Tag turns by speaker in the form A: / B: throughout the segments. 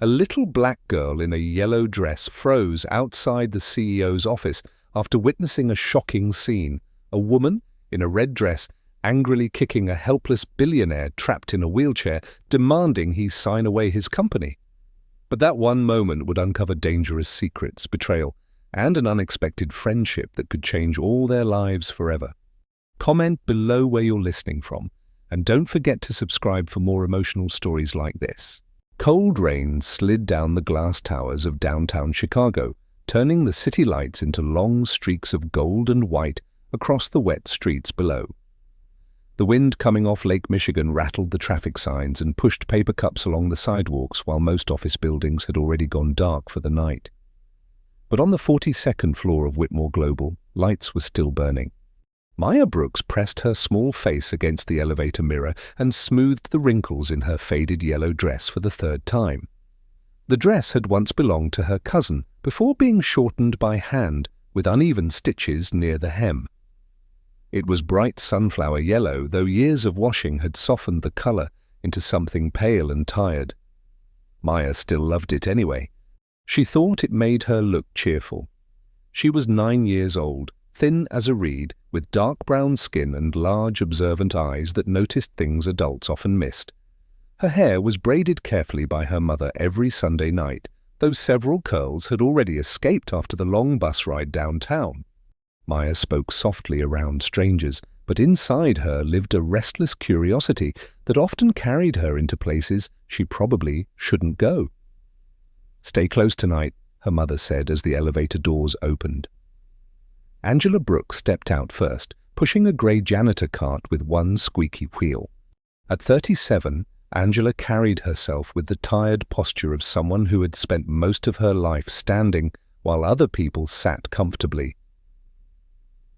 A: A little black girl in a yellow dress froze outside the CEO's office after witnessing a shocking scene. A woman in a red dress angrily kicking a helpless billionaire trapped in a wheelchair, demanding he sign away his company. But that one moment would uncover dangerous secrets, betrayal, and an unexpected friendship that could change all their lives forever. Comment below where you're listening from, and don't forget to subscribe for more emotional stories like this. Cold rain slid down the glass towers of downtown Chicago, turning the city lights into long streaks of gold and white across the wet streets below. The wind coming off Lake Michigan rattled the traffic signs and pushed paper cups along the sidewalks while most office buildings had already gone dark for the night. But on the 42nd floor of Whitmore Global, lights were still burning. Maya Brooks pressed her small face against the elevator mirror and smoothed the wrinkles in her faded yellow dress for the third time. The dress had once belonged to her cousin before being shortened by hand with uneven stitches near the hem. It was bright sunflower yellow, though years of washing had softened the color into something pale and tired. Maya still loved it anyway. She thought it made her look cheerful. She was 9 years old, thin as a reed, with dark brown skin and large observant eyes that noticed things adults often missed. Her hair was braided carefully by her mother every Sunday night, though several curls had already escaped after the long bus ride downtown. Maya spoke softly around strangers, but inside her lived a restless curiosity that often carried her into places she probably shouldn't go. "Stay close tonight," her mother said as the elevator doors opened. Angela Brooks stepped out first, pushing a grey janitor cart with one squeaky wheel. At 37, Angela carried herself with the tired posture of someone who had spent most of her life standing while other people sat comfortably.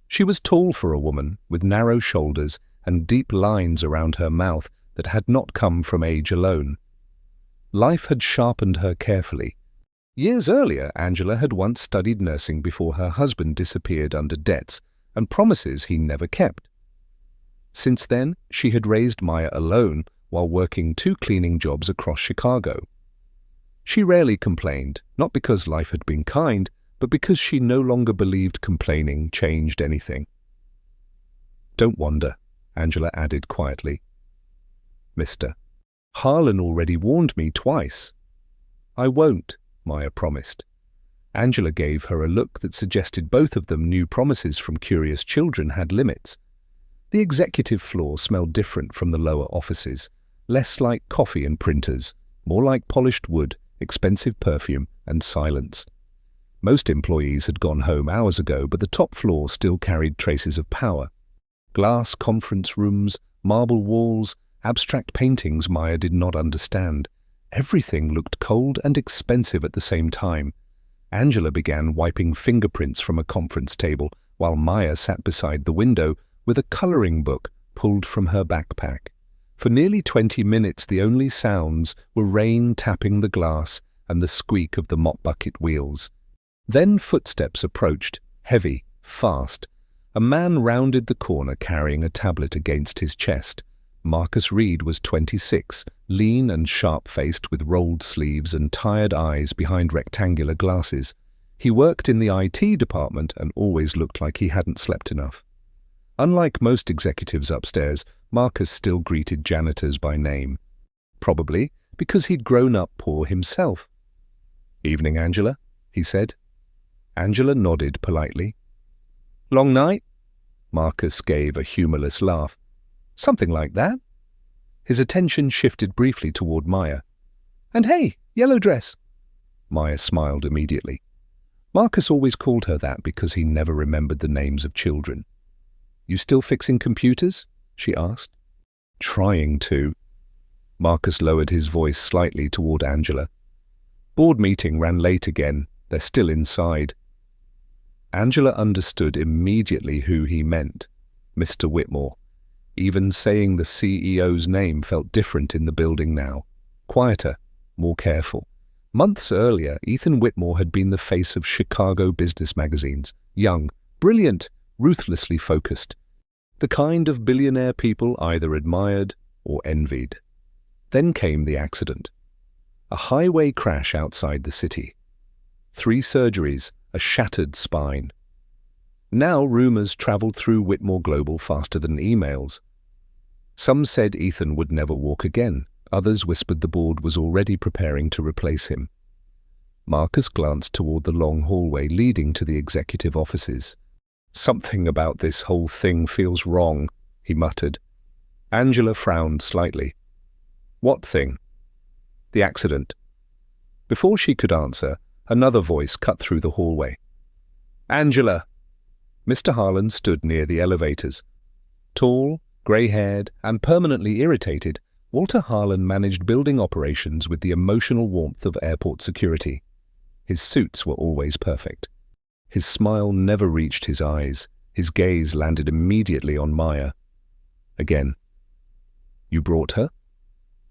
A: She was tall for a woman, with narrow shoulders and deep lines around her mouth that had not come from age alone. Life had sharpened her carefully. Years earlier, Angela had once studied nursing before her husband disappeared under debts and promises he never kept. Since then, she had raised Maya alone while working 2 cleaning jobs across Chicago. She rarely complained, not because life had been kind, but because she no longer believed complaining changed anything. "Don't wander," Angela added quietly. "Mister, Harlan already warned me twice." "I won't," Maya promised. Angela gave her a look that suggested both of them knew promises from curious children had limits. The executive floor smelled different from the lower offices, less like coffee and printers, more like polished wood, expensive perfume, and silence. Most employees had gone home hours ago, but the top floor still carried traces of power. Glass conference rooms, marble walls, abstract paintings Maya did not understand. Everything looked cold and expensive at the same time. Angela began wiping fingerprints from a conference table, while Maya sat beside the window with a coloring book pulled from her backpack. For nearly 20 minutes the only sounds were rain tapping the glass and the squeak of the mop bucket wheels. Then footsteps approached, heavy, fast. A man rounded the corner carrying a tablet against his chest. Marcus Reed was 26, lean and sharp-faced with rolled sleeves and tired eyes behind rectangular glasses. He worked in the IT department and always looked like he hadn't slept enough. Unlike most executives upstairs, Marcus still greeted janitors by name. Probably because he'd grown up poor himself. "Evening, Angela," he said. Angela nodded politely. "Long night?" Marcus gave a humorless laugh. "Something like that." His attention shifted briefly toward Maya. "And hey, yellow dress." Maya smiled immediately. Marcus always called her that because he never remembered the names of children. "You still fixing computers?" she asked. "Trying to." Marcus lowered his voice slightly toward Angela. "Board meeting ran late again. They're still inside." Angela understood immediately who he meant. Mr. Whitmore. Even saying the CEO's name felt different in the building now. Quieter, more careful. Months earlier, Ethan Whitmore had been the face of Chicago business magazines. Young, brilliant, ruthlessly focused. The kind of billionaire people either admired or envied. Then came the accident. A highway crash outside the city. 3 surgeries, a shattered spine. Now rumors traveled through Whitmore Global faster than emails. Some said Ethan would never walk again. Others whispered the board was already preparing to replace him. Marcus glanced toward the long hallway leading to the executive offices. "Something about this whole thing feels wrong," he muttered. Angela frowned slightly. "What thing?" "The accident." Before she could answer, another voice cut through the hallway. "Angela!" Mr. Harlan stood near the elevators. Tall, grey-haired, and permanently irritated, Walter Harlan managed building operations with the emotional warmth of airport security. His suits were always perfect. His smile never reached his eyes. His gaze landed immediately on Maya. Again. "You brought her?"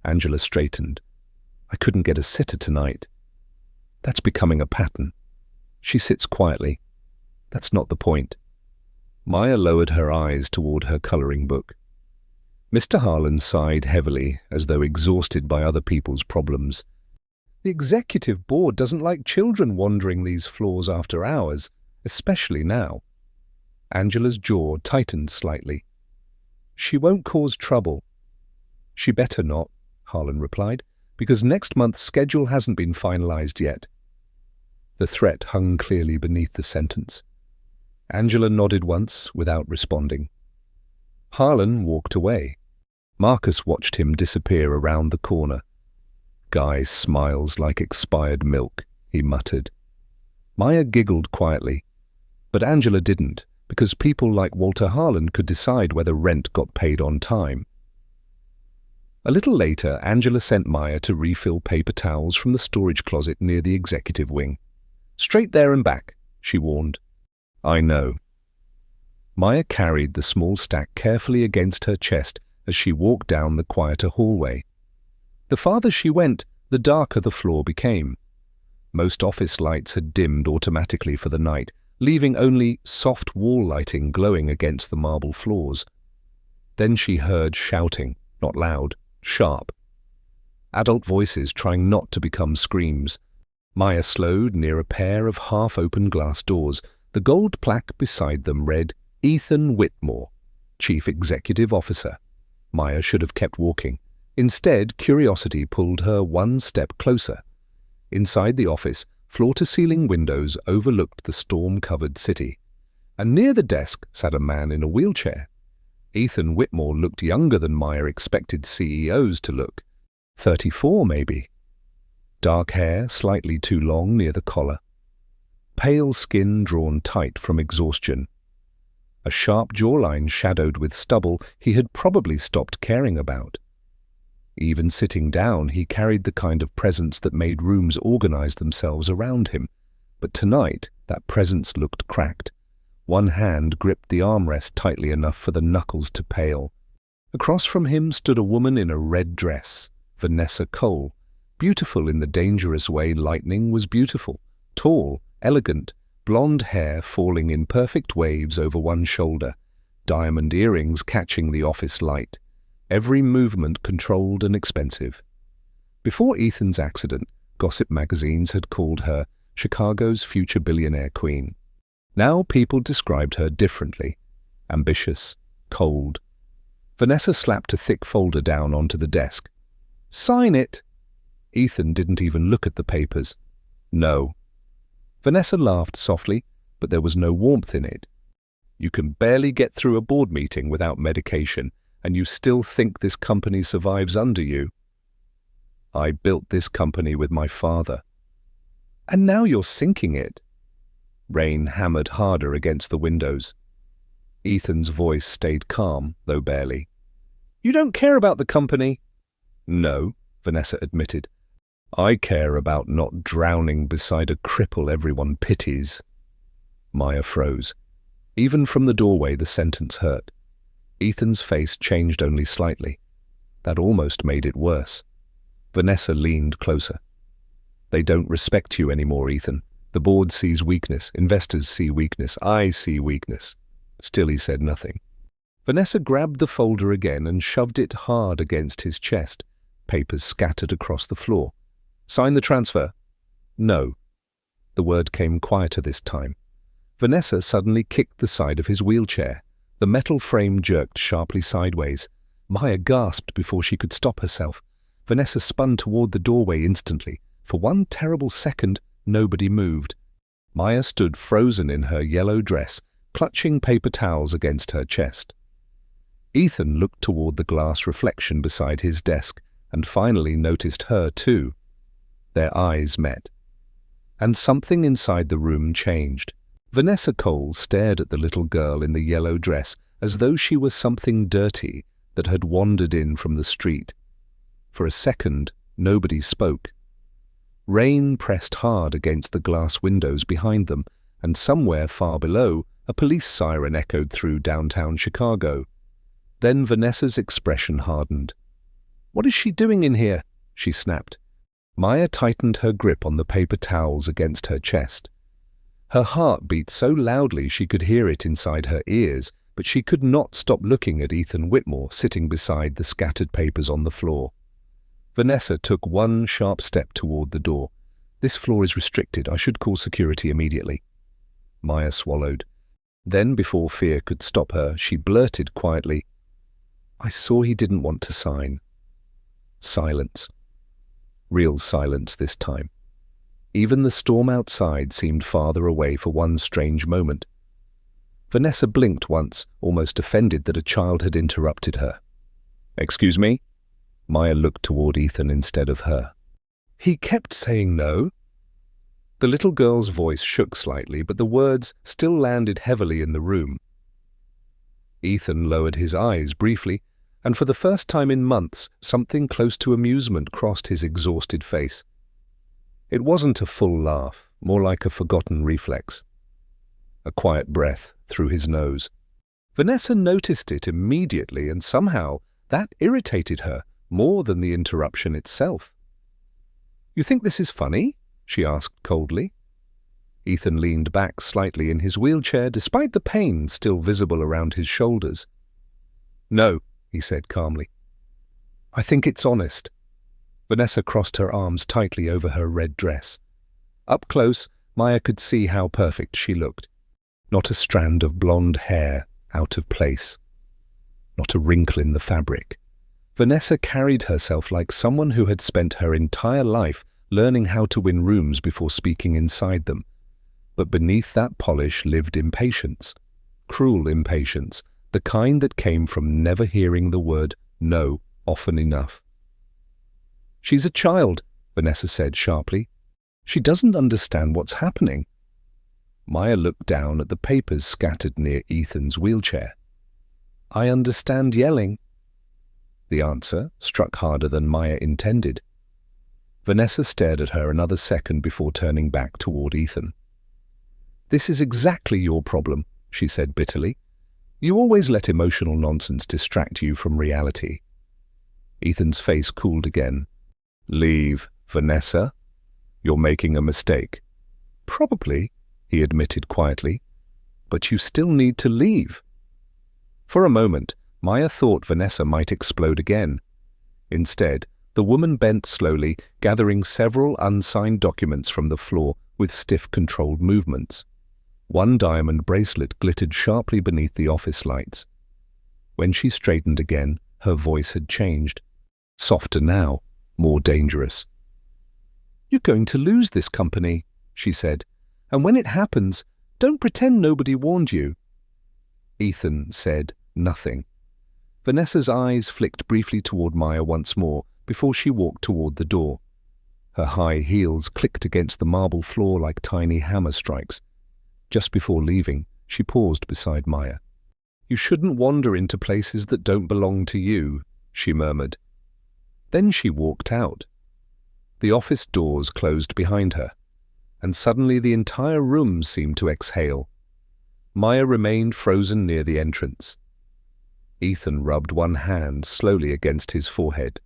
A: Angela straightened. "I couldn't get a sitter tonight." "That's becoming a pattern." She sits quietly. "That's not the point." Maya lowered her eyes toward her coloring book. Mr. Harlan sighed heavily, as though exhausted by other people's problems. "The executive board doesn't like children wandering these floors after hours, especially now." Angela's jaw tightened slightly. "She won't cause trouble." "She better not," Harlan replied, "because next month's schedule hasn't been finalized yet." The threat hung clearly beneath the sentence. Angela nodded once without responding. Harlan walked away. Marcus watched him disappear around the corner. "Guy smiles like expired milk," he muttered. Maya giggled quietly, but Angela didn't, because people like Walter Harlan could decide whether rent got paid on time. A little later, Angela sent Maya to refill paper towels from the storage closet near the executive wing. "Straight there and back," she warned. "I know." Maya carried the small stack carefully against her chest as she walked down the quieter hallway. The farther she went, the darker the floor became. Most office lights had dimmed automatically for the night, leaving only soft wall lighting glowing against the marble floors. Then she heard shouting, not loud, sharp. Adult voices trying not to become screams. Maya slowed near a pair of half-open glass doors. The gold plaque beside them read, "Ethan Whitmore, Chief Executive Officer." Maya should have kept walking. Instead, curiosity pulled her one step closer. Inside the office, floor-to-ceiling windows overlooked the storm-covered city. And near the desk sat a man in a wheelchair. Ethan Whitmore looked younger than Maya expected CEOs to look. 34, maybe. Dark hair, slightly too long near the collar. Pale skin drawn tight from exhaustion. A sharp jawline shadowed with stubble he had probably stopped caring about. Even sitting down, he carried the kind of presence that made rooms organize themselves around him. But tonight, that presence looked cracked. One hand gripped the armrest tightly enough for the knuckles to pale. Across from him stood a woman in a red dress, Vanessa Cole, beautiful in the dangerous way lightning was beautiful, tall, elegant, blonde hair falling in perfect waves over one shoulder, diamond earrings catching the office light, every movement controlled and expensive. Before Ethan's accident, gossip magazines had called her Chicago's future billionaire queen. Now people described her differently, ambitious, cold. Vanessa slapped a thick folder down onto the desk. "Sign it!" Ethan didn't even look at the papers. "No." Vanessa laughed softly, but there was no warmth in it. "You can barely get through a board meeting without medication, and you still think this company survives under you." "I built this company with my father." "And now you're sinking it." Rain hammered harder against the windows. Ethan's voice stayed calm, though barely. "You don't care about the company?" "No," Vanessa admitted. "I care about not drowning beside a cripple everyone pities." Maya froze. Even from the doorway the sentence hurt. Ethan's face changed only slightly. That almost made it worse. Vanessa leaned closer. "They don't respect you anymore, Ethan. The board sees weakness, investors see weakness, I see weakness." Still he said nothing. Vanessa grabbed the folder again and shoved it hard against his chest. Papers scattered across the floor. Sign the transfer." "No." The word came quieter this time. Vanessa suddenly kicked the side of his wheelchair. The metal frame jerked sharply sideways. Maya gasped before she could stop herself. Vanessa spun toward the doorway instantly. For one terrible second, nobody moved. Maya stood frozen in her yellow dress, clutching paper towels against her chest. Ethan looked toward the glass reflection beside his desk and finally noticed her too. Their eyes met. And something inside the room changed. Vanessa Cole stared at the little girl in the yellow dress as though she was something dirty that had wandered in from the street. For a second, nobody spoke. Rain pressed hard against the glass windows behind them, and somewhere far below, a police siren echoed through downtown Chicago. Then Vanessa's expression hardened. "What is she doing in here?" she snapped. Maya tightened her grip on the paper towels against her chest. Her heart beat so loudly she could hear it inside her ears, but she could not stop looking at Ethan Whitmore sitting beside the scattered papers on the floor. Vanessa took one sharp step toward the door. "This floor is restricted. I should call security immediately." Maya swallowed. Then, before fear could stop her, she blurted quietly, "I saw he didn't want to sign." Silence. Real silence this time. Even the storm outside seemed farther away for one strange moment. Vanessa blinked once, almost offended that a child had interrupted her. "Excuse me?" Maya looked toward Ethan instead of her. "He kept saying no." The little girl's voice shook slightly, but the words still landed heavily in the room. Ethan lowered his eyes briefly, and for the first time in months, something close to amusement crossed his exhausted face. It wasn't a full laugh, more like a forgotten reflex. A quiet breath through his nose. Vanessa noticed it immediately, and somehow that irritated her more than the interruption itself. "You think this is funny?" she asked coldly. Ethan leaned back slightly in his wheelchair, despite the pain still visible around his shoulders. "No," he said calmly. "I think it's honest." Vanessa crossed her arms tightly over her red dress. Up close, Maya could see how perfect she looked. Not a strand of blonde hair out of place. Not a wrinkle in the fabric. Vanessa carried herself like someone who had spent her entire life learning how to win rooms before speaking inside them. But beneath that polish lived impatience. Cruel impatience, the kind that came from never hearing the word no often enough. "She's a child," Vanessa said sharply. "She doesn't understand what's happening." Maya looked down at the papers scattered near Ethan's wheelchair. "I understand yelling." The answer struck harder than Maya intended. Vanessa stared at her another second before turning back toward Ethan. "This is exactly your problem," she said bitterly. "You always let emotional nonsense distract you from reality." Ethan's face cooled again. "Leave, Vanessa. You're making a mistake." "Probably," he admitted quietly. "But you still need to leave." For a moment, Maya thought Vanessa might explode again. Instead, the woman bent slowly, gathering several unsigned documents from the floor with stiff, controlled movements. One diamond bracelet glittered sharply beneath the office lights. When she straightened again, her voice had changed. Softer now, more dangerous. "You're going to lose this company," she said. "And when it happens, don't pretend nobody warned you." Ethan said nothing. Vanessa's eyes flicked briefly toward Maya once more before she walked toward the door. Her high heels clicked against the marble floor like tiny hammer strikes. Just before leaving, she paused beside Maya. "You shouldn't wander into places that don't belong to you," she murmured. Then she walked out. The office doors closed behind her, and suddenly the entire room seemed to exhale. Maya remained frozen near the entrance. Ethan rubbed one hand slowly against his forehead.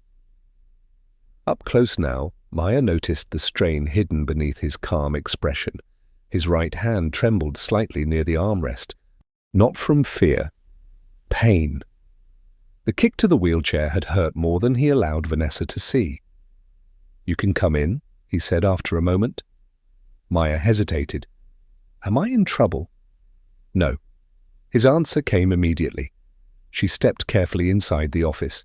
A: Up close now, Maya noticed the strain hidden beneath his calm expression. His right hand trembled slightly near the armrest. Not from fear. Pain. The kick to the wheelchair had hurt more than he allowed Vanessa to see. "You can come in," he said after a moment. Maya hesitated. Am I in trouble? No. His answer came immediately. She stepped carefully inside the office.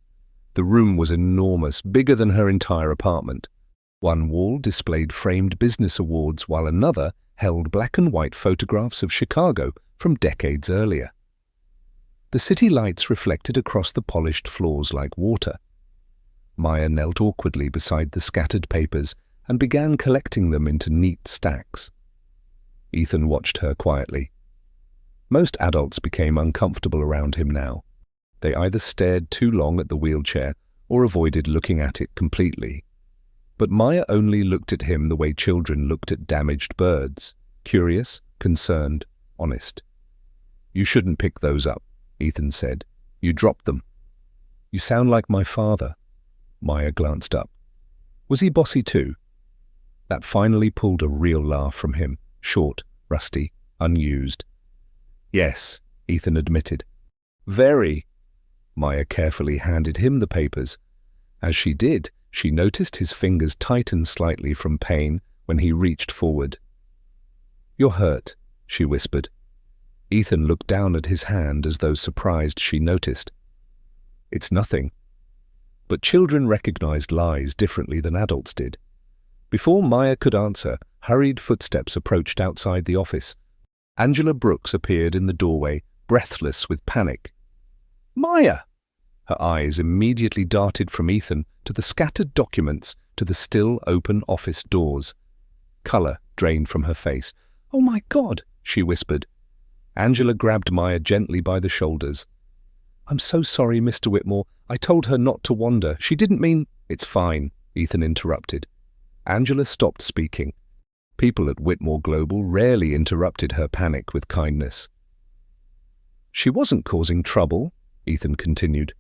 A: The room was enormous, bigger than her entire apartment. One wall displayed framed business awards, while another held black and white photographs of Chicago from decades earlier. The city lights reflected across the polished floors like water. Maya knelt awkwardly beside the scattered papers and began collecting them into neat stacks. Ethan watched her quietly. Most adults became uncomfortable around him now. They either stared too long at the wheelchair or avoided looking at it completely. But Maya only looked at him the way children looked at damaged birds, curious, concerned, honest. You shouldn't pick those up, Ethan said. You dropped them. You sound like my father. Maya glanced up. Was he bossy too? That finally pulled a real laugh from him, short, rusty, unused. Yes, Ethan admitted. Very. Maya carefully handed him the papers. As she did, she noticed his fingers tighten slightly from pain when he reached forward. You're hurt, she whispered. Ethan looked down at his hand as though surprised she noticed. It's nothing. But children recognized lies differently than adults did. Before Maya could answer, hurried footsteps approached outside the office. Angela Brooks appeared in the doorway, breathless with panic. Maya! Her eyes immediately darted from Ethan to the scattered documents to the still open office doors. Color drained from her face. Oh my God, she whispered. Angela grabbed Maya gently by the shoulders. I'm so sorry, Mr. Whitmore. I told her not to wander. She didn't mean... It's fine, Ethan interrupted. Angela stopped speaking. People at Whitmore Global rarely interrupted her panic with kindness. She wasn't causing trouble, Ethan continued.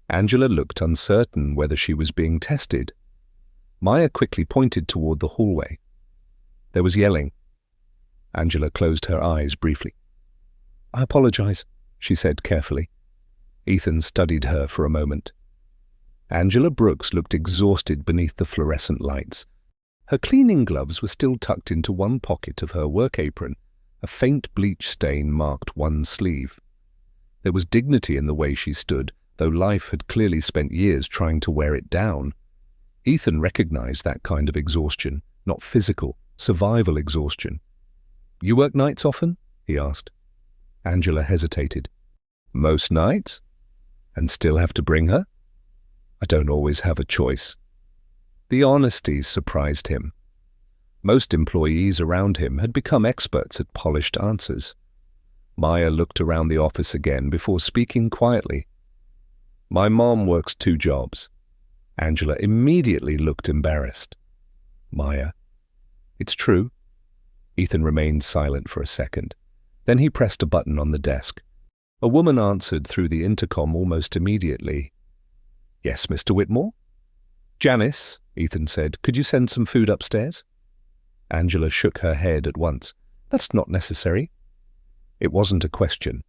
A: Angela looked uncertain whether she was being tested. Maya quickly pointed toward the hallway. There was yelling. Angela closed her eyes briefly. I apologize, she said carefully. Ethan studied her for a moment. Angela Brooks looked exhausted beneath the fluorescent lights. Her cleaning gloves were still tucked into one pocket of her work apron. A faint bleach stain marked one sleeve. There was dignity in the way she stood, though life had clearly spent years trying to wear it down. Ethan recognized that kind of exhaustion, not physical, survival exhaustion. You work nights often? He asked. Angela hesitated. Most nights? And still have to bring her? I don't always have a choice. The honesty surprised him. Most employees around him had become experts at polished answers. Maya looked around the office again before speaking quietly. My mom works 2 jobs. Angela immediately looked embarrassed. Maya. It's true. Ethan remained silent for a second. Then he pressed a button on the desk. A woman answered through the intercom almost immediately. Yes, Mr. Whitmore? Janice, Ethan said, could you send some food upstairs? Angela shook her head at once. That's not necessary. It wasn't a question.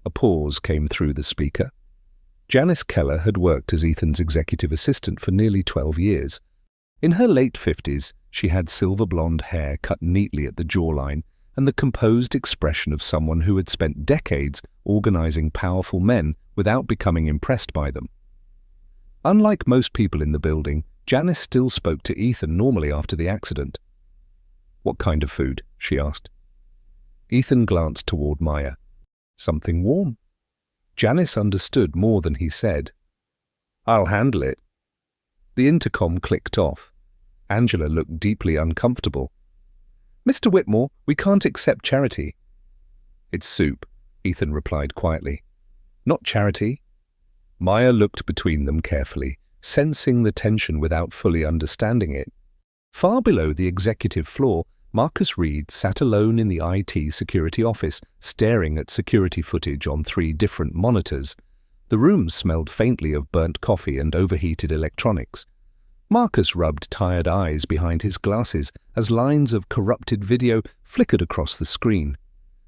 A: A pause came through the speaker. Janice Keller had worked as Ethan's executive assistant for nearly 12 years. In her late 50s, she had silver blonde hair cut neatly at the jawline and the composed expression of someone who had spent decades organizing powerful men without becoming impressed by them. Unlike most people in the building, Janice still spoke to Ethan normally after the accident. What kind of food? She asked. Ethan glanced toward Maya. Something warm. Janice understood more than he said. I'll handle it. The intercom clicked off. Angela looked deeply uncomfortable. Mr. Whitmore, we can't accept charity. It's soup, Ethan replied quietly. Not charity. Maya looked between them carefully, sensing the tension without fully understanding it. Far below the executive floor, Marcus Reed sat alone in the IT security office, staring at security footage on 3 different monitors. The room smelled faintly of burnt coffee and overheated electronics. Marcus rubbed tired eyes behind his glasses as lines of corrupted video flickered across the screen.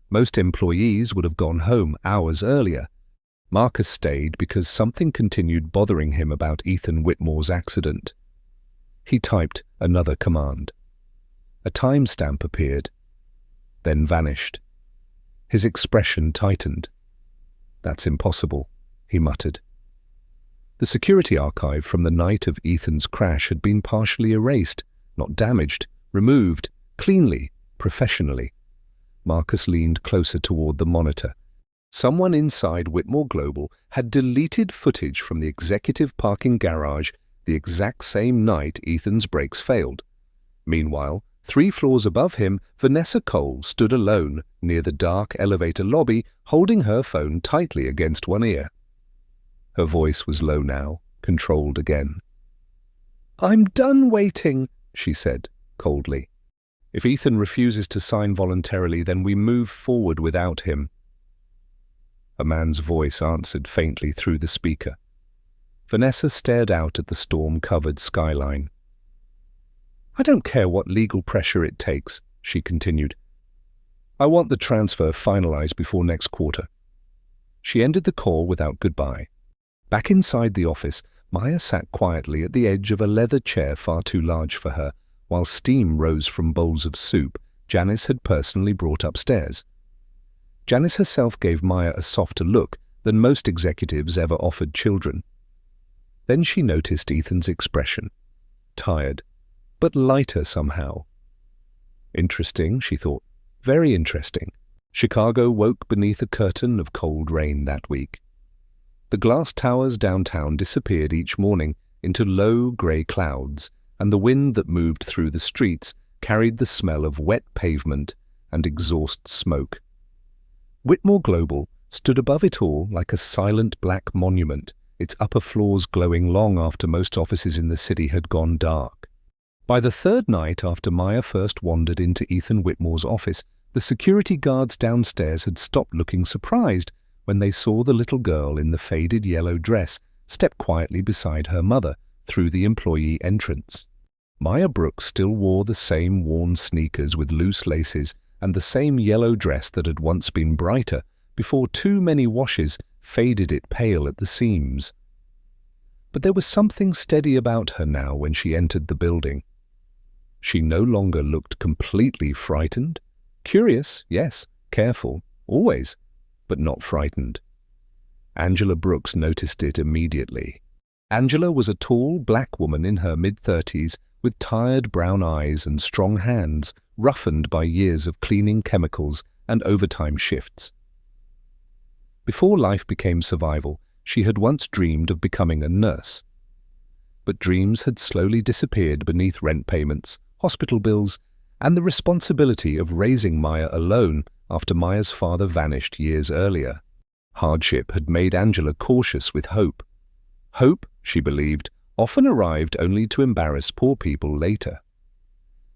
A: Most employees would have gone home hours earlier. Marcus stayed because something continued bothering him about Ethan Whitmore's accident. He typed another command. A timestamp appeared, then vanished. His expression tightened. "That's impossible," he muttered. The security archive from the night of Ethan's crash had been partially erased, not damaged, removed, cleanly, professionally. Marcus leaned closer toward the monitor. Someone inside Whitmore Global had deleted footage from the executive parking garage the exact same night Ethan's brakes failed. Meanwhile, 3 floors above him, Vanessa Cole stood alone near the dark elevator lobby, holding her phone tightly against one ear. Her voice was low now, controlled again. "I'm done waiting," she said, coldly. "If Ethan refuses to sign voluntarily, then we move forward without him." A man's voice answered faintly through the speaker. Vanessa stared out at the storm-covered skyline. "I don't care what legal pressure it takes," she continued. "I want the transfer finalized before next quarter." She ended the call without goodbye. Back inside the office, Maya sat quietly at the edge of a leather chair far too large for her, while steam rose from bowls of soup Janice had personally brought upstairs. Janice herself gave Maya a softer look than most executives ever offered children. Then she noticed Ethan's expression. Tired, but lighter somehow. Interesting, she thought. Very interesting. Chicago woke beneath a curtain of cold rain that week. The glass towers downtown disappeared each morning into low grey clouds, and the wind that moved through the streets carried the smell of wet pavement and exhaust smoke. Whitmore Global stood above it all like a silent black monument, its upper floors glowing long after most offices in the city had gone dark. By the third night after Maya first wandered into Ethan Whitmore's office, the security guards downstairs had stopped looking surprised when they saw the little girl in the faded yellow dress step quietly beside her mother through the employee entrance. Maya Brooks still wore the same worn sneakers with loose laces and the same yellow dress that had once been brighter before too many washes faded it pale at the seams. But there was something steady about her now when she entered the building. She no longer looked completely frightened. Curious, yes, careful, always, but not frightened. Angela Brooks noticed it immediately. Angela was a tall black woman in her mid-30s with tired brown eyes and strong hands roughened by years of cleaning chemicals and overtime shifts. Before life became survival, she had once dreamed of becoming a nurse. But dreams had slowly disappeared beneath rent payments, hospital bills, and the responsibility of raising Maya alone after Maya's father vanished years earlier. Hardship had made Angela cautious with hope. Hope, she believed, often arrived only to embarrass poor people later.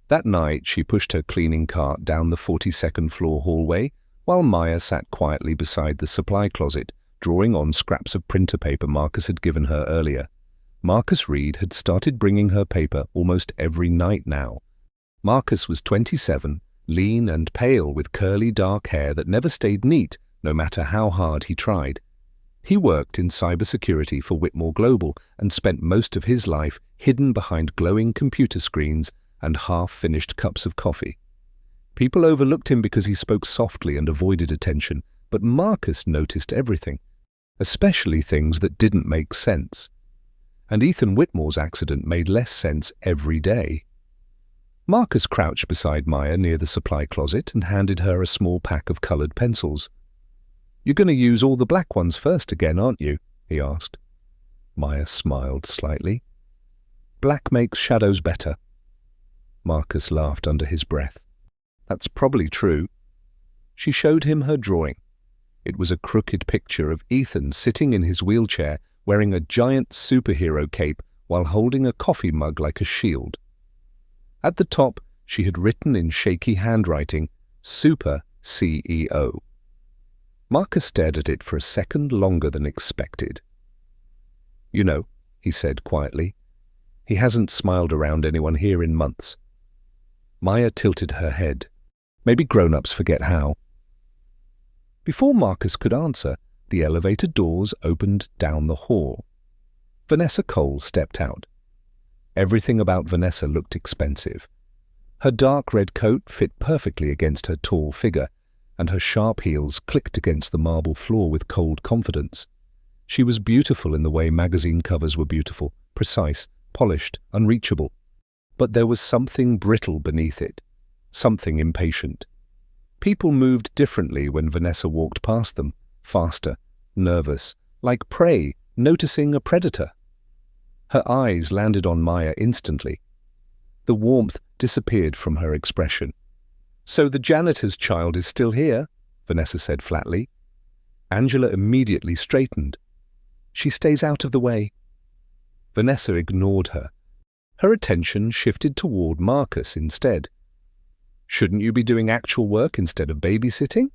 A: That night she pushed her cleaning cart down the 42nd floor hallway while Maya sat quietly beside the supply closet, drawing on scraps of printer paper Marcus had given her earlier. Marcus Reed had started bringing her paper almost every night now. Marcus was 27, lean and pale with curly dark hair that never stayed neat no matter how hard he tried. He worked in cybersecurity for Whitmore Global and spent most of his life hidden behind glowing computer screens and half-finished cups of coffee. People overlooked him because he spoke softly and avoided attention, but Marcus noticed everything, especially things that didn't make sense. And Ethan Whitmore's accident made less sense every day. Marcus crouched beside Maya near the supply closet and handed her a small pack of colored pencils. "You're going to use all the black ones first again, aren't you?" he asked. Maya smiled slightly. "Black makes shadows better." Marcus laughed under his breath. "That's probably true." She showed him her drawing. It was a crooked picture of Ethan sitting in his wheelchair wearing a giant superhero cape while holding a coffee mug like a shield. At the top, she had written in shaky handwriting, "Super CEO." Marcus stared at it for a second longer than expected. "You know," he said quietly, "he hasn't smiled around anyone here in months." Maya tilted her head. Maybe grown-ups forget how. Before Marcus could answer, the elevator doors opened down the hall. Vanessa Cole stepped out. Everything about Vanessa looked expensive. Her dark red coat fit perfectly against her tall figure, and her sharp heels clicked against the marble floor with cold confidence. She was beautiful in the way magazine covers were beautiful, precise, polished, unreachable. But there was something brittle beneath it, something impatient. People moved differently when Vanessa walked past them, faster, nervous, like prey noticing a predator. Her eyes landed on Maya instantly. The warmth disappeared from her expression. "So the janitor's child is still here," Vanessa said flatly. Angela immediately straightened. "She stays out of the way." Vanessa ignored her. Her attention shifted toward Marcus instead. "Shouldn't you be doing actual work instead of babysitting?"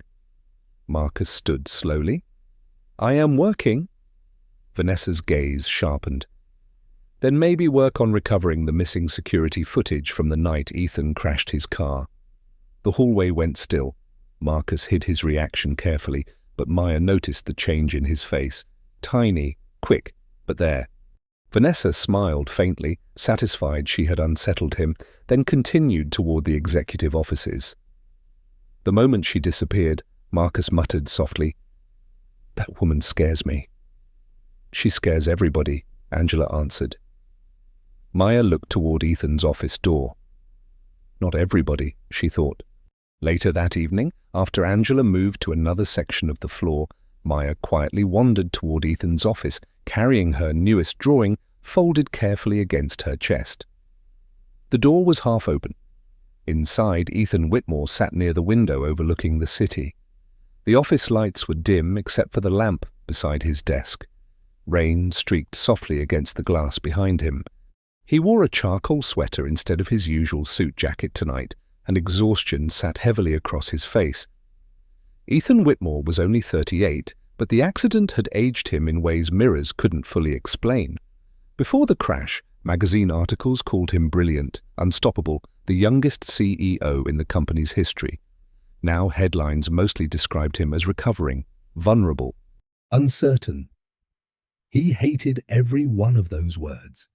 A: Marcus stood slowly. "I am working." Vanessa's gaze sharpened. "Then maybe work on recovering the missing security footage from the night Ethan crashed his car." The hallway went still. Marcus hid his reaction carefully, but Maya noticed the change in his face. Tiny, quick, but there. Vanessa smiled faintly, satisfied she had unsettled him, then continued toward the executive offices. The moment she disappeared, Marcus muttered softly, "That woman scares me." "She scares everybody," Angela answered. Maya looked toward Ethan's office door. Not everybody, she thought. Later that evening, after Angela moved to another section of the floor, Maya quietly wandered toward Ethan's office, carrying her newest drawing folded carefully against her chest. The door was half open. Inside, Ethan Whitmore sat near the window overlooking the city. The office lights were dim except for the lamp beside his desk. Rain streaked softly against the glass behind him. He wore a charcoal sweater instead of his usual suit jacket tonight, and exhaustion sat heavily across his face. Ethan Whitmore was only 38, but the accident had aged him in ways mirrors couldn't fully explain. Before the crash, magazine articles called him brilliant, unstoppable, the youngest CEO in the company's history. Now headlines mostly described him as recovering, vulnerable, uncertain. He hated every one of those words.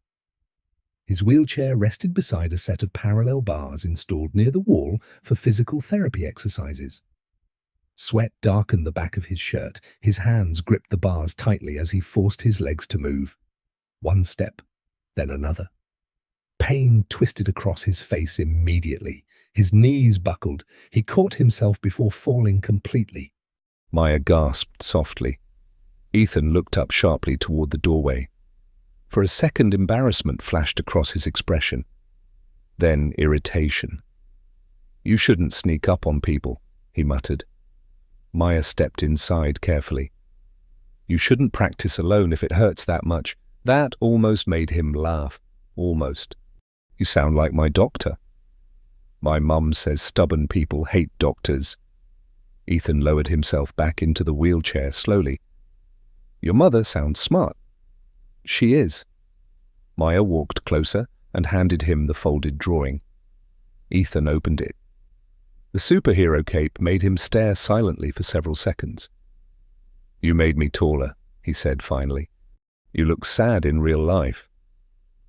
A: His wheelchair rested beside a set of parallel bars installed near the wall for physical therapy exercises. Sweat darkened the back of his shirt. His hands gripped the bars tightly as he forced his legs to move. One step, then another. Pain twisted across his face immediately. His knees buckled. He caught himself before falling completely. Maya gasped softly. Ethan looked up sharply toward the doorway. For a second, embarrassment flashed across his expression. Then irritation. "You shouldn't sneak up on people," he muttered. Maya stepped inside carefully. "You shouldn't practice alone if it hurts that much." That almost made him laugh. Almost. "You sound like my doctor." "My mum says stubborn people hate doctors." Ethan lowered himself back into the wheelchair slowly. "Your mother sounds smart." "She is." Maya walked closer and handed him the folded drawing. Ethan opened it. The superhero cape made him stare silently for several seconds. "You made me taller," he said finally. "You look sad in real life."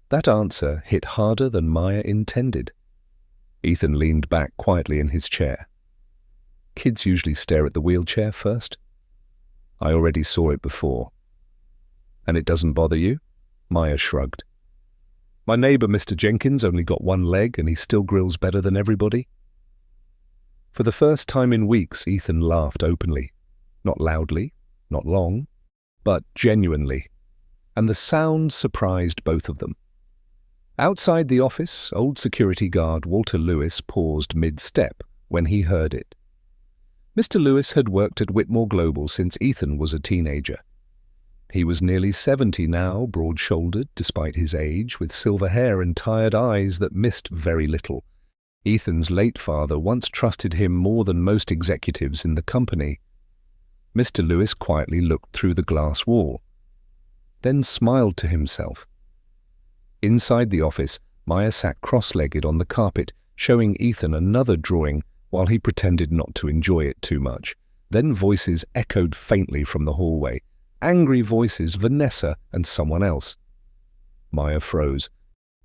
A: That answer hit harder than Maya intended. Ethan leaned back quietly in his chair. "Kids usually stare at the wheelchair first." "I already saw it before." "And it doesn't bother you?" Maya shrugged. "My neighbor, Mr. Jenkins, only got one leg and he still grills better than everybody." For the first time in weeks, Ethan laughed openly. Not loudly, not long, but genuinely. And the sound surprised both of them. Outside the office, old security guard Walter Lewis paused mid-step when he heard it. Mr. Lewis had worked at Whitmore Global since Ethan was a teenager. He was nearly 70 now, broad-shouldered despite his age, with silver hair and tired eyes that missed very little. Ethan's late father once trusted him more than most executives in the company. Mr. Lewis quietly looked through the glass wall, then smiled to himself. Inside the office, Maya sat cross-legged on the carpet, showing Ethan another drawing while he pretended not to enjoy it too much. Then voices echoed faintly from the hallway. Angry voices, Vanessa and someone else. Maya froze.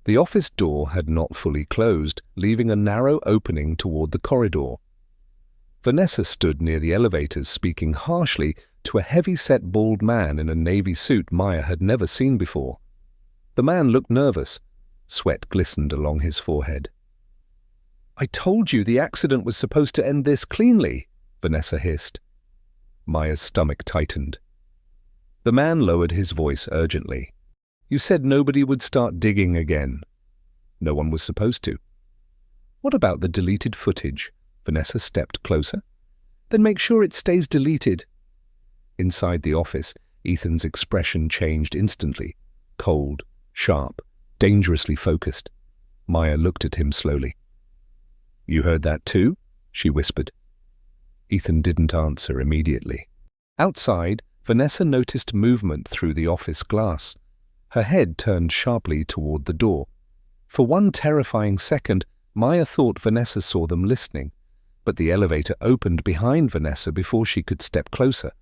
A: The office door had not fully closed, leaving a narrow opening toward the corridor. Vanessa stood near the elevators, speaking harshly to a heavy-set bald man in a navy suit Maya had never seen before. The man looked nervous. Sweat glistened along his forehead. "I told you the accident was supposed to end this cleanly," Vanessa hissed. Maya's stomach tightened. The man lowered his voice urgently. "You said nobody would start digging again." "No one was supposed to." "What about the deleted footage?" Vanessa stepped closer. "Then make sure it stays deleted." Inside the office, Ethan's expression changed instantly. Cold, sharp, dangerously focused. Maya looked at him slowly. "You heard that too?" she whispered. Ethan didn't answer immediately. Outside, Vanessa noticed movement through the office glass. Her head turned sharply toward the door. For one terrifying second, Maya thought Vanessa saw them listening, but the elevator opened behind Vanessa before she could step closer.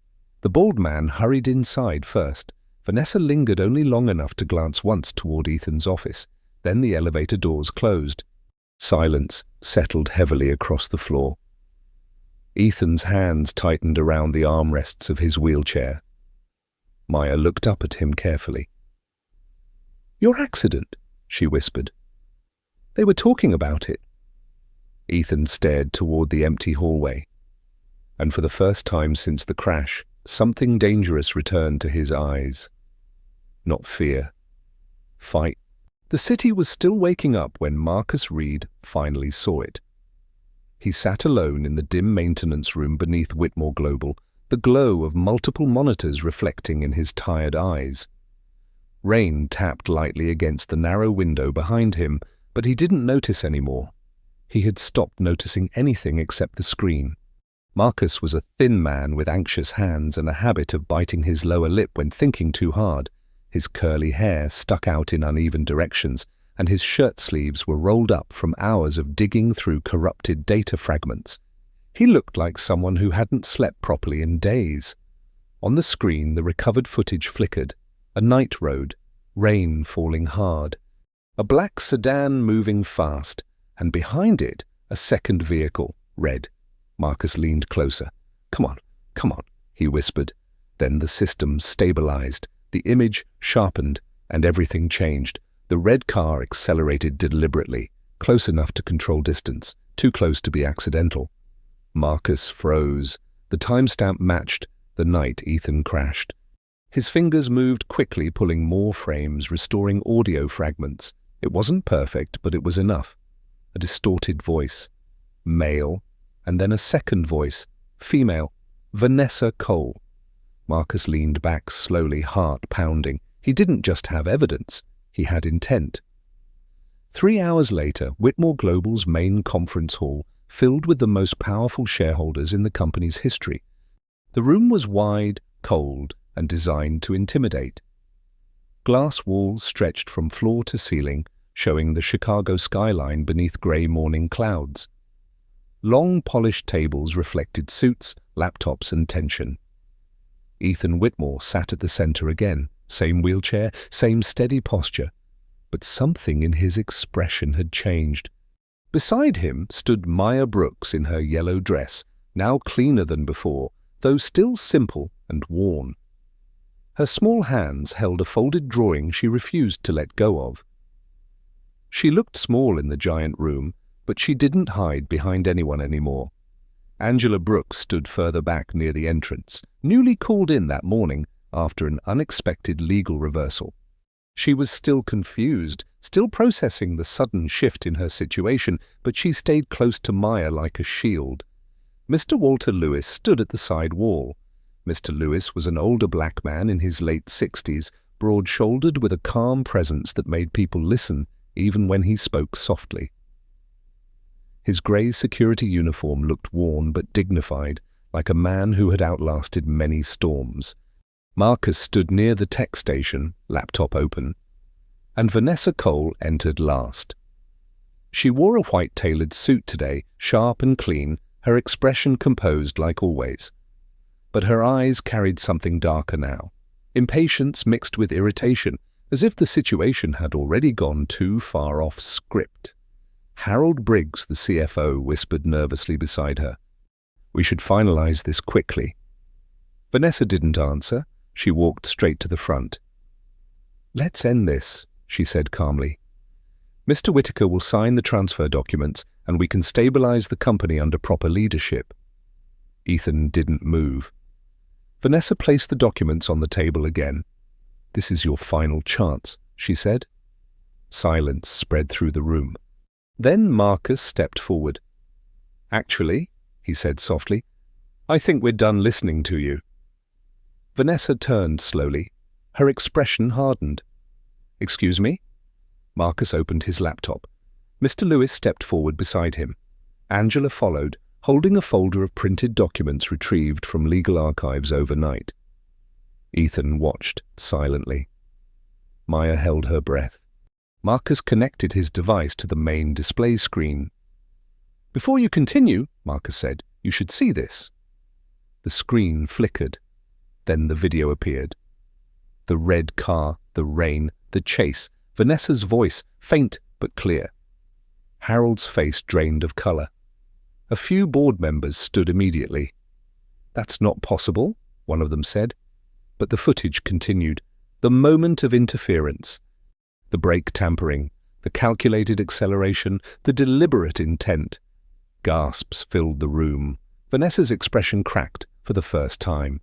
A: The bald man hurried inside first. Vanessa lingered only long enough to glance once toward Ethan's office. Then the elevator doors closed. Silence settled heavily across the floor. Ethan's hands tightened around the armrests of his wheelchair. Maya looked up at him carefully. "Your accident," she whispered. "They were talking about it." Ethan stared toward the empty hallway. And for the first time since the crash, something dangerous returned to his eyes. Not fear. Fight. The city was still waking up when Marcus Reed finally saw it. He sat alone in the dim maintenance room beneath Whitmore Global, the glow of multiple monitors reflecting in his tired eyes. Rain tapped lightly against the narrow window behind him, but he didn't notice anymore. He had stopped noticing anything except the screen. Marcus was a thin man with anxious hands and a habit of biting his lower lip when thinking too hard. His curly hair stuck out in uneven directions, and his shirt sleeves were rolled up from hours of digging through corrupted data fragments. He looked like someone who hadn't slept properly in days. On the screen, the recovered footage flickered. A night road, rain falling hard, a black sedan moving fast, and behind it, a second vehicle, red. Marcus leaned closer. Come on, he whispered. Then the system stabilized, the image sharpened, and everything changed. The red car accelerated deliberately, close enough to control distance, too close to be accidental. Marcus froze. The timestamp matched the night Ethan crashed. His fingers moved quickly, pulling more frames, restoring audio fragments. It wasn't perfect, but it was enough. A distorted voice. Male. And then a second voice. Female. Vanessa Cole. Marcus leaned back slowly, heart pounding. He didn't just have evidence. He had intent. 3 hours later, Whitmore Global's main conference hall, filled with the most powerful shareholders in the company's history. The room was wide, cold, and designed to intimidate. Glass walls stretched from floor to ceiling, showing the Chicago skyline beneath gray morning clouds. Long, polished tables reflected suits, laptops, and tension. Ethan Whitmore sat at the center again, same wheelchair, same steady posture. But something in his expression had changed. Beside him stood Maya Brooks in her yellow dress, now cleaner than before, though still simple and worn. Her small hands held a folded drawing she refused to let go of. She looked small in the giant room, but she didn't hide behind anyone anymore. Angela Brooks stood further back near the entrance, newly called in that morning after an unexpected legal reversal. She was still confused, still processing the sudden shift in her situation, but she stayed close to Maya like a shield. Mr. Walter Lewis stood at the side wall. Mr. Lewis was an older black man in his late 60s, broad-shouldered with a calm presence that made people listen, even when he spoke softly. His grey security uniform looked worn but dignified, like a man who had outlasted many storms. Marcus stood near the tech station, laptop open, and Vanessa Cole entered last. She wore a white tailored suit today, sharp and clean, her expression composed like always. But her eyes carried something darker now, impatience mixed with irritation, as if the situation had already gone too far off script. Harold Briggs, the CFO, whispered nervously beside her. "We should finalize this quickly." Vanessa didn't answer. She walked straight to the front. "Let's end this," she said calmly. "Mr. Whitaker will sign the transfer documents and we can stabilize the company under proper leadership." Ethan didn't move. Vanessa placed the documents on the table again. "This is your final chance," she said. Silence spread through the room. Then Marcus stepped forward. "Actually," he said softly, "I think we're done listening to you." Vanessa turned slowly. Her expression hardened. "Excuse me?" Marcus opened his laptop. Mr. Lewis stepped forward beside him. Angela followed, holding a folder of printed documents retrieved from legal archives overnight. Ethan watched silently. Maya held her breath. Marcus connected his device to the main display screen. "Before you continue," Marcus said, "you should see this." The screen flickered. Then the video appeared. The red car, the rain, the chase, Vanessa's voice, faint but clear. Harold's face drained of color. A few board members stood immediately. "That's not possible," one of them said. But the footage continued. The moment of interference. The brake tampering, the calculated acceleration, the deliberate intent. Gasps filled the room. Vanessa's expression cracked for the first time.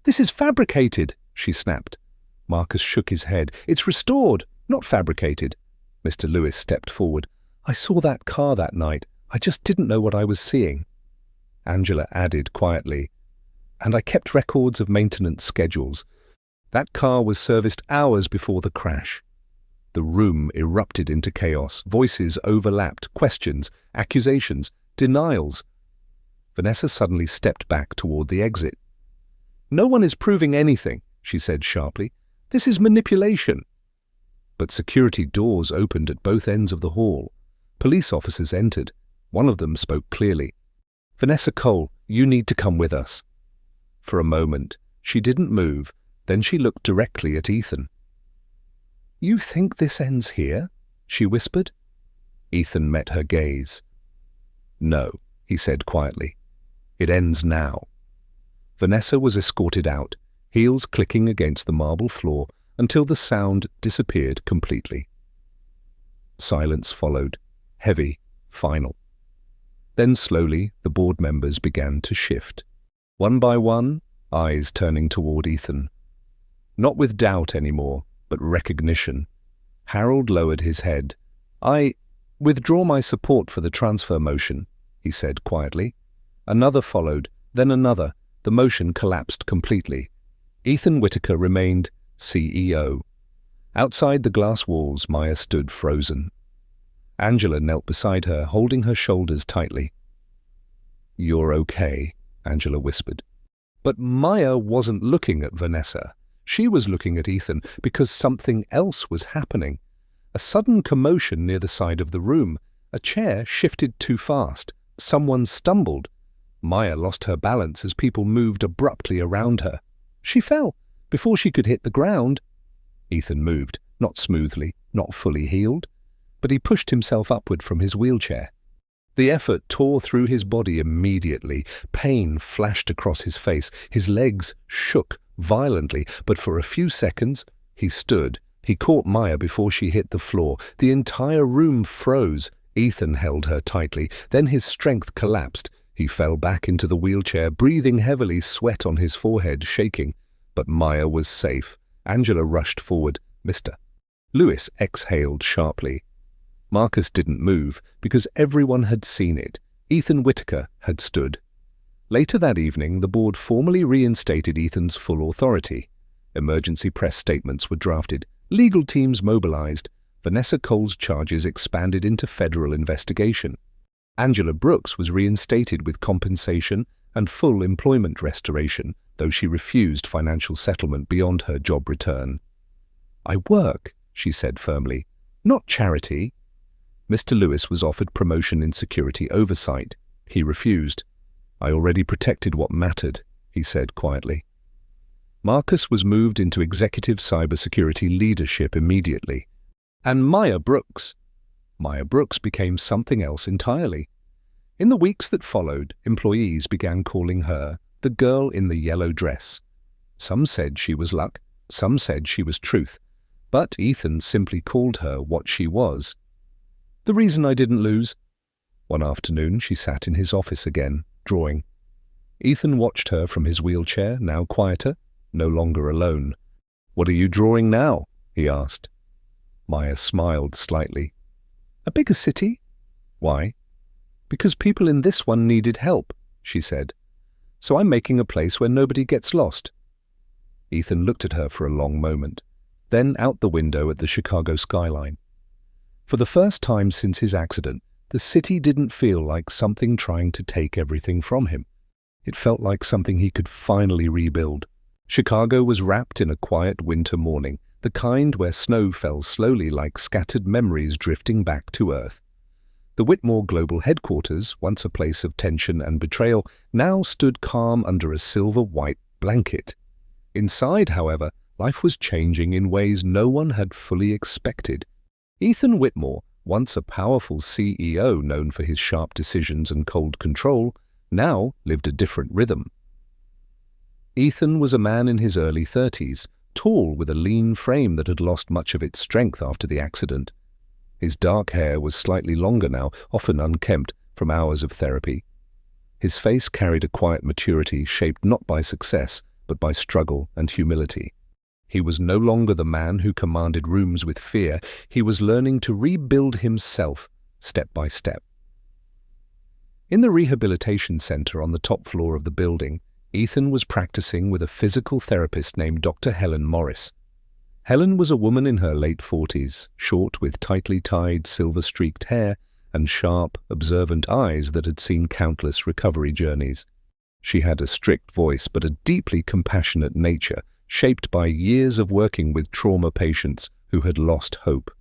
A: "This is fabricated," she snapped. Marcus shook his head. "It's restored, not fabricated." Mr. Lewis stepped forward. "I saw that car that night. I just didn't know what I was seeing." Angela added quietly, "And I kept records of maintenance schedules. That car was serviced hours before the crash." The room erupted into chaos. Voices overlapped, questions, accusations, denials. Vanessa suddenly stepped back toward the exit. "No one is proving anything," she said sharply. "This is manipulation." But security doors opened at both ends of the hall. Police officers entered. One of them spoke clearly. "Vanessa Cole, you need to come with us." For a moment, she didn't move. Then she looked directly at Ethan. "You think this ends here?" she whispered. Ethan met her gaze. "No," he said quietly. "It ends now." Vanessa was escorted out, heels clicking against the marble floor until the sound disappeared completely. Silence followed, heavy, final. Then slowly the board members began to shift. One by one, eyes turning toward Ethan. Not with doubt anymore, but recognition. Harold lowered his head. "I withdraw my support for the transfer motion," he said quietly. Another followed, then another. The motion collapsed completely. Ethan Whitaker remained CEO. Outside the glass walls, Maya stood frozen. Angela knelt beside her, holding her shoulders tightly. "You're okay," Angela whispered. But Maya wasn't looking at Vanessa. She was looking at Ethan because something else was happening. A sudden commotion near the side of the room. A chair shifted too fast. Someone stumbled. Maya lost her balance as people moved abruptly around her. She fell before she could hit the ground. Ethan moved, not smoothly, not fully healed, but he pushed himself upward from his wheelchair. The effort tore through his body immediately. Pain flashed across his face. His legs shook violently, but for a few seconds he stood. He caught Maya before she hit the floor. The entire room froze. Ethan held her tightly. Then his strength collapsed. He fell back into the wheelchair, breathing heavily, sweat on his forehead, shaking. But Maya was safe. Angela rushed forward. "Mr. Lewis exhaled sharply. Marcus didn't move because everyone had seen it. Ethan Whitaker had stood. Later that evening, the board formally reinstated Ethan's full authority. Emergency press statements were drafted. Legal teams mobilized. Vanessa Cole's charges expanded into federal investigation. Angela Brooks was reinstated with compensation and full employment restoration, though she refused financial settlement beyond her job return. "I work," she said firmly, "not charity." Mr. Lewis was offered promotion in security oversight. He refused. "I already protected what mattered," he said quietly. Marcus was moved into executive cybersecurity leadership immediately. And Maya Brooks became something else entirely. In the weeks that followed, employees began calling her the girl in the yellow dress. Some said she was luck, some said she was truth, but Ethan simply called her what she was. The reason I didn't lose. One afternoon she sat in his office again, drawing. Ethan watched her from his wheelchair, now quieter, no longer alone. "What are you drawing now?" he asked. Maya smiled slightly. "A bigger city." "Why?" "Because people in this one needed help," she said. "So I'm making a place where nobody gets lost." Ethan looked at her for a long moment, then out the window at the Chicago skyline. For the first time since his accident, the city didn't feel like something trying to take everything from him. It felt like something he could finally rebuild. Chicago was wrapped in a quiet winter morning, the kind where snow fell slowly like scattered memories drifting back to Earth. The Whitmore Global Headquarters, once a place of tension and betrayal, now stood calm under a silver-white blanket. Inside, however, life was changing in ways no one had fully expected. Ethan Whitmore, once a powerful CEO known for his sharp decisions and cold control, now lived a different rhythm. Ethan was a man in his early 30s, tall with a lean frame that had lost much of its strength after the accident. His dark hair was slightly longer now, often unkempt from hours of therapy. His face carried a quiet maturity shaped not by success, but by struggle and humility. He was no longer the man who commanded rooms with fear. He was learning to rebuild himself, step by step. In the rehabilitation center on the top floor of the building, Ethan was practicing with a physical therapist named Dr. Helen Morris. Helen was a woman in her late 40s, short with tightly tied, silver-streaked hair and sharp, observant eyes that had seen countless recovery journeys. She had a strict voice but a deeply compassionate nature, shaped by years of working with trauma patients who had lost hope.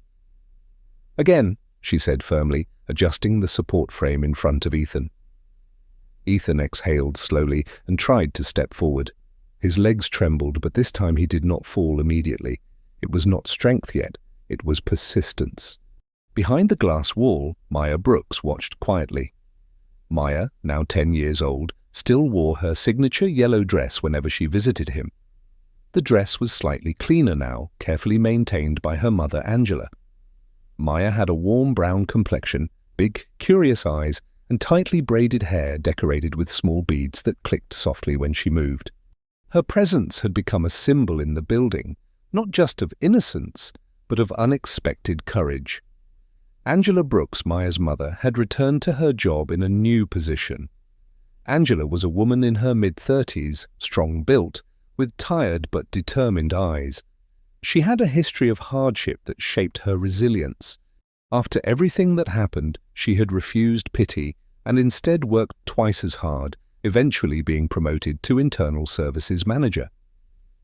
A: "Again," she said firmly, adjusting the support frame in front of Ethan. Ethan exhaled slowly and tried to step forward. His legs trembled, but this time he did not fall immediately. It was not strength yet, it was persistence. Behind the glass wall, Maya Brooks watched quietly. Maya, now 10 years old, still wore her signature yellow dress whenever she visited him. The dress was slightly cleaner now, carefully maintained by her mother Angela. Maya had a warm brown complexion, big, curious eyes, and tightly braided hair decorated with small beads that clicked softly when she moved. Her presence had become a symbol in the building, not just of innocence, but of unexpected courage. Angela Brooks, Maya's mother, had returned to her job in a new position. Angela was a woman in her mid-30s, strong-built, with tired but determined eyes. She had a history of hardship that shaped her resilience. After everything that happened, she had refused pity and instead worked twice as hard, eventually being promoted to internal services manager.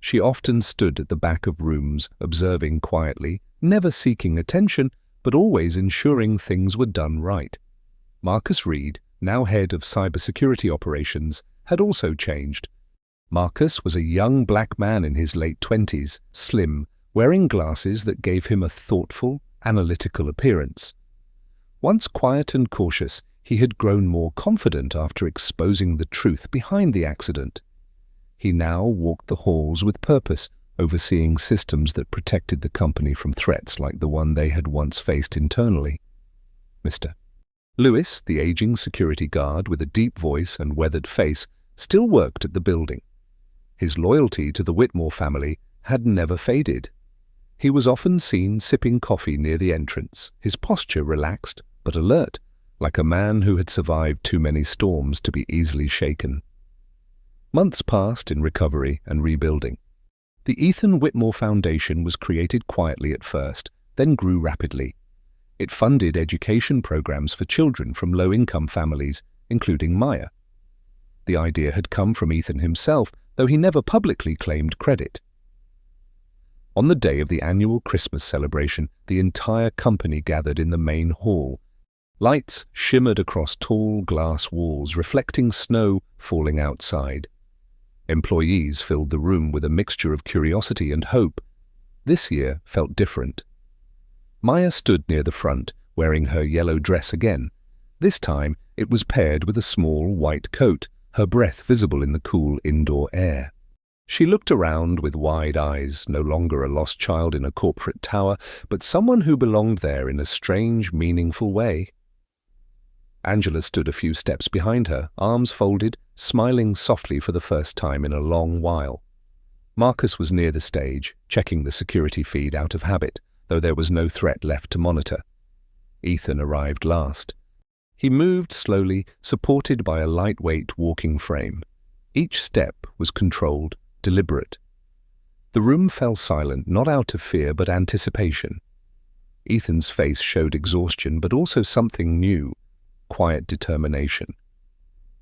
A: She often stood at the back of rooms, observing quietly, never seeking attention, but always ensuring things were done right. Marcus Reed, now head of cybersecurity operations, had also changed. Marcus was a young black man in his late 20s, slim, wearing glasses that gave him a thoughtful, analytical appearance. Once quiet and cautious, he had grown more confident after exposing the truth behind the accident. He now walked the halls with purpose, overseeing systems that protected the company from threats like the one they had once faced internally. Mr. Lewis, the aging security guard with a deep voice and weathered face, still worked at the building. His loyalty to the Whitmore family had never faded. He was often seen sipping coffee near the entrance, his posture relaxed but alert, like a man who had survived too many storms to be easily shaken. Months passed in recovery and rebuilding. The Ethan Whitmore Foundation was created quietly at first, then grew rapidly. It funded education programs for children from low-income families, including Maya. The idea had come from Ethan himself, though he never publicly claimed credit. On the day of the annual Christmas celebration, the entire company gathered in the main hall. Lights shimmered across tall glass walls, reflecting snow falling outside. Employees filled the room with a mixture of curiosity and hope. This year felt different. Maya stood near the front, wearing her yellow dress again. This time it was paired with a small white coat, her breath visible in the cool indoor air. She looked around with wide eyes, no longer a lost child in a corporate tower, but someone who belonged there in a strange, meaningful way. Angela stood a few steps behind her, arms folded, smiling softly for the first time in a long while. Marcus was near the stage, checking the security feed out of habit, though there was no threat left to monitor. Ethan arrived last. He moved slowly, supported by a lightweight walking frame. Each step was controlled, deliberate. The room fell silent, not out of fear but anticipation. Ethan's face showed exhaustion, but also something new, quiet determination.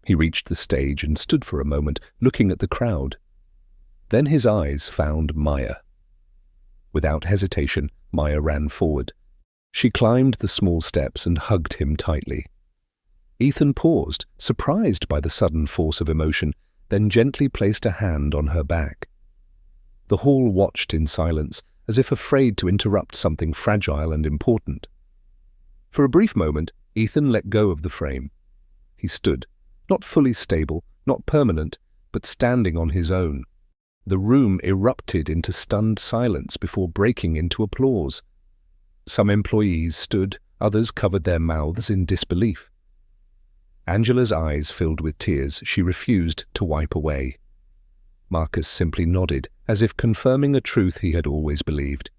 A: He reached the stage and stood for a moment, looking at the crowd. Then his eyes found Maya. Without hesitation, Maya ran forward. She climbed the small steps and hugged him tightly. Ethan paused, surprised by the sudden force of emotion, then gently placed a hand on her back. The hall watched in silence, as if afraid to interrupt something fragile and important. For a brief moment, Ethan let go of the frame. He stood, not fully stable, not permanent, but standing on his own. The room erupted into stunned silence before breaking into applause. Some employees stood, others covered their mouths in disbelief. Angela's eyes filled with tears she refused to wipe away. Marcus simply nodded, as if confirming a truth he had always believed.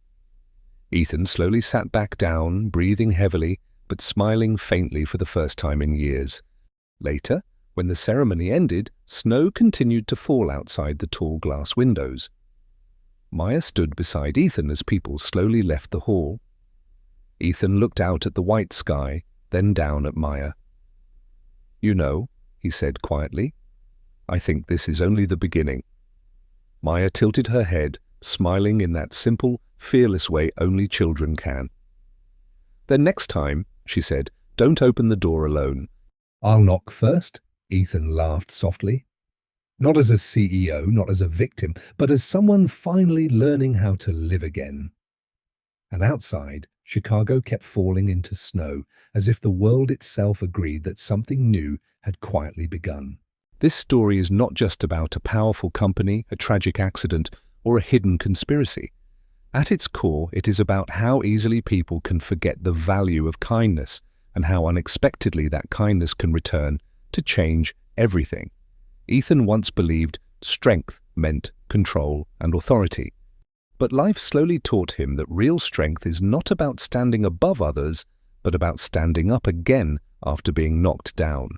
A: Ethan slowly sat back down, breathing heavily, but smiling faintly for the first time in years. Later, when the ceremony ended, snow continued to fall outside the tall glass windows. Maya stood beside Ethan as people slowly left the hall. Ethan looked out at the white sky, then down at Maya. "You know," he said quietly, "I think this is only the beginning." Maya tilted her head, smiling in that simple, fearless way only children can. "Then next time," she said, "don't open the door alone."
B: "I'll knock first," Ethan laughed softly. "Not as a CEO, not as a victim, but as someone finally learning how to live again." And outside, Chicago kept falling into snow, as if the world itself agreed that something new had quietly begun.
A: This story is not just about a powerful company, a tragic accident, or a hidden conspiracy. At its core, it is about how easily people can forget the value of kindness and how unexpectedly that kindness can return to change everything. Ethan once believed strength meant control and authority. But life slowly taught him that real strength is not about standing above others, but about standing up again after being knocked down.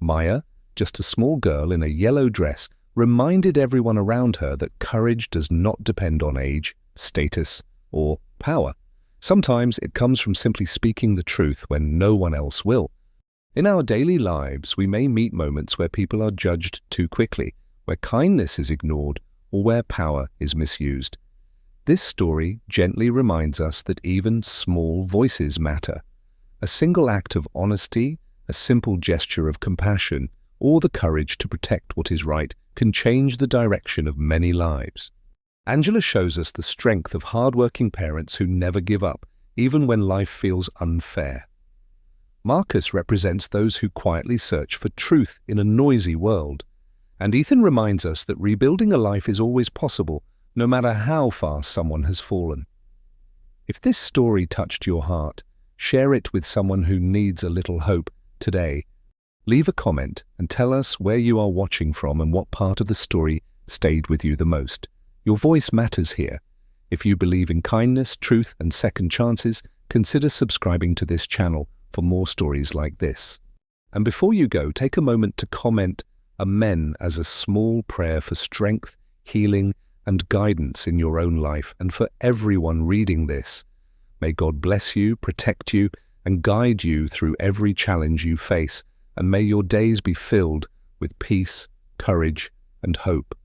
A: Maya, just a small girl in a yellow dress, reminded everyone around her that courage does not depend on age, status, or power. Sometimes it comes from simply speaking the truth when no one else will. In our daily lives, we may meet moments where people are judged too quickly, where kindness is ignored, or where power is misused. This story gently reminds us that even small voices matter. A single act of honesty, a simple gesture of compassion, or the courage to protect what is right can change the direction of many lives. Angela shows us the strength of hardworking parents who never give up, even when life feels unfair. Marcus represents those who quietly search for truth in a noisy world. And Ethan reminds us that rebuilding a life is always possible, no matter how far someone has fallen. If this story touched your heart, share it with someone who needs a little hope today. Leave a comment and tell us where you are watching from and what part of the story stayed with you the most. Your voice matters here. If you believe in kindness, truth, and second chances, consider subscribing to this channel for more stories like this. And before you go, take a moment to comment Amen as a small prayer for strength, healing, and guidance in your own life and for everyone reading this. May God bless you, protect you, and guide you through every challenge you face, and may your days be filled with peace, courage, and hope.